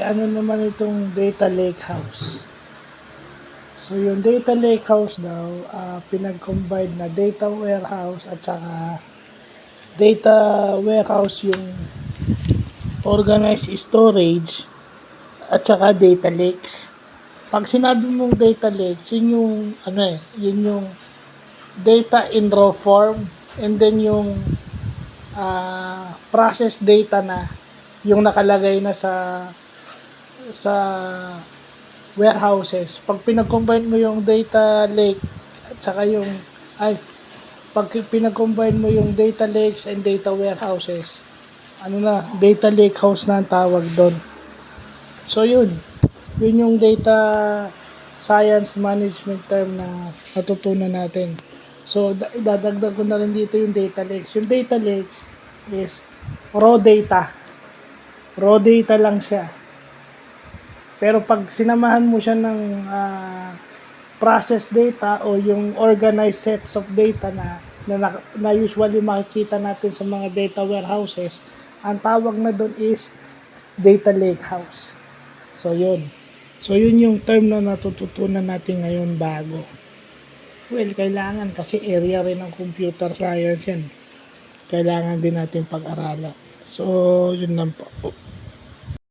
ano naman itong data lakehouse. So yung data lakehouse daw, pinag-combine na data warehouse at saka data warehouse yung organized storage at saka data lakes. Pag sinabi mong data lakes, yun yung yun yung data in raw form, and then yung process data na yung nakalagay na sa warehouses. Pag pinag-combine mo yung data lake at saka pag pinag-combine mo yung data lakes and data warehouses, data lake house na ang tawag doon. So yun yung data science management term na natutunan natin. So idadagdag ko na rin dito yung data lakes. Yung data lakes is raw data. Raw data lang siya. Pero pag sinamahan mo siya ng process data o yung organized sets of data na usually makikita natin sa mga data warehouses, ang tawag na doon is data lakehouse. So yun yung term na natututunan natin ngayon bago. Well, kailangan kasi area rin ng computer science yan. Kailangan din natin pag-aralan. So yun lang po.